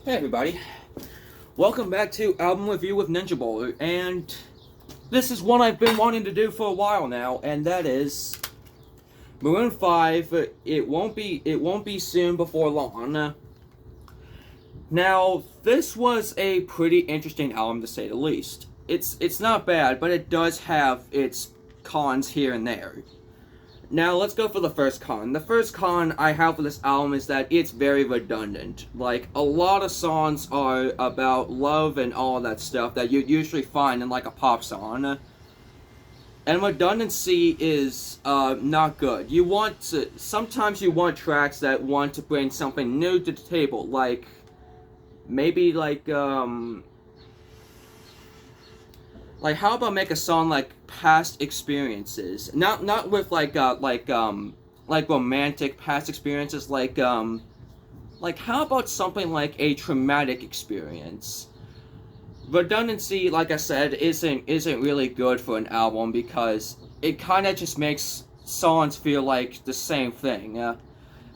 Hey everybody, welcome back to Album Review with Ninjabowler, and this is one I've been wanting to do for a while now, and that is Maroon 5. It won't be soon before long. Now, this was a pretty interesting album to say the least. It's not bad, but it does have its cons here and there. Now, let's go for the first con. The first con I have for this album is that it's very redundant. Like, a lot of songs are about love and all that stuff that you usually find in, like, a pop song. And redundancy is, not good. Sometimes you want tracks that want to bring something new to the table, like, maybe, like, how about make a song like past experiences? Not with like romantic past experiences. Like how about something like a traumatic experience? Redundancy, like I said, isn't really good for an album because it kind of just makes songs feel like the same thing.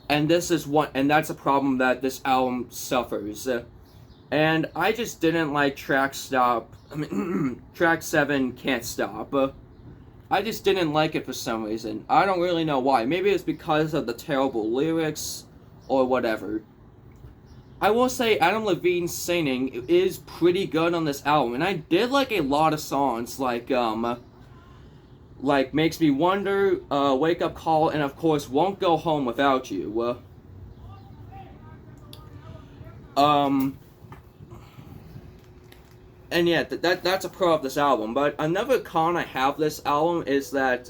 And that's a problem that this album suffers. And I just didn't like track 7, Can't Stop. I just didn't like it for some reason. I don't really know why. Maybe it's because of the terrible lyrics, or whatever. I will say Adam Levine's singing is pretty good on this album, and I did like a lot of songs, like Makes Me Wonder, Wake Up Call, and of course, Won't Go Home Without You. And yeah, that's a pro of this album. But another con I have this album is that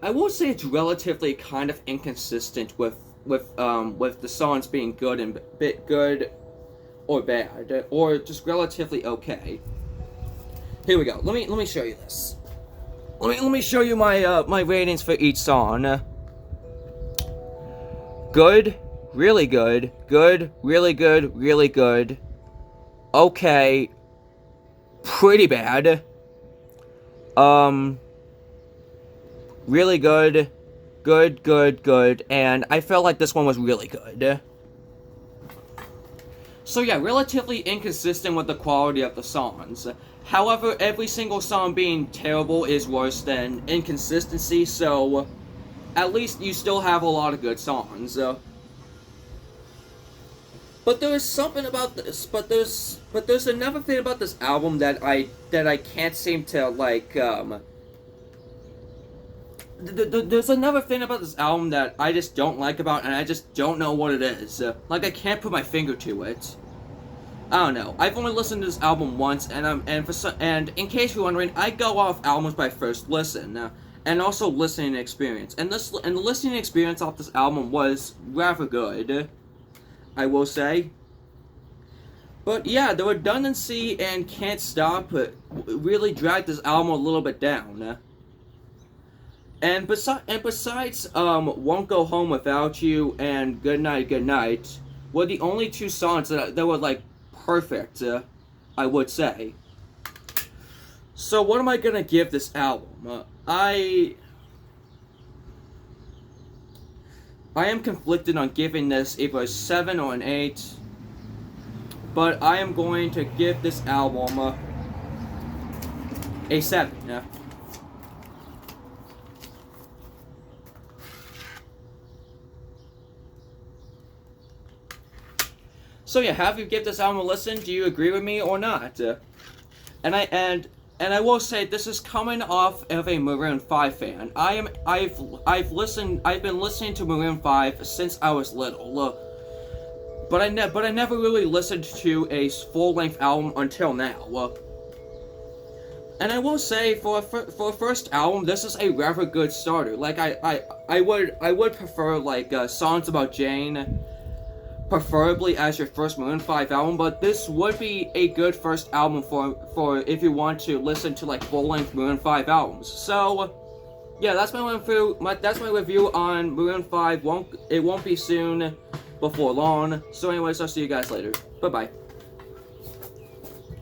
I will say it's relatively kind of inconsistent with the songs being good and good or bad, or just relatively okay. Here we go. Let me show you this. Let me show you my ratings for each song. Good. Really good, good, really good, really good, okay, pretty bad, really good, good, and I felt like this one was really good. So yeah, relatively inconsistent with the quality of the songs. However, every single song being terrible is worse than inconsistency, so at least you still have a lot of good songs. But there is something about this. But there's another thing about this album that I can't seem to like. There's another thing about this album that I just don't like about, and I just don't know what it is. Like I can't put my finger to it. I don't know. I've only listened to this album once, and in case you're wondering, I go off albums by first listen, and also listening experience. And the listening experience off this album was rather good, I will say. But yeah, the redundancy and Can't Stop really dragged this album a little bit down. And besides Won't Go Home Without You and Good Night were the only two songs that were like perfect, I would say. So what am I gonna give this album? I am conflicted on giving this either a 7 or an 8, but I am going to give this album a 7. So yeah, have you give this album a listen? Do you agree with me or not? And I will say this is coming off of a Maroon 5 fan. I've been listening to Maroon 5 since I was little. But I never really listened to a full-length album until now. And I will say for a first album, this is a rather good starter. Like I would prefer like Songs About Jane, preferably as your first Maroon 5 album, but this would be a good first album for if you want to listen to like full-length Maroon 5 albums. So yeah, that's my review on Maroon 5. It won't be soon before long. So anyways, I'll see you guys later. Bye bye.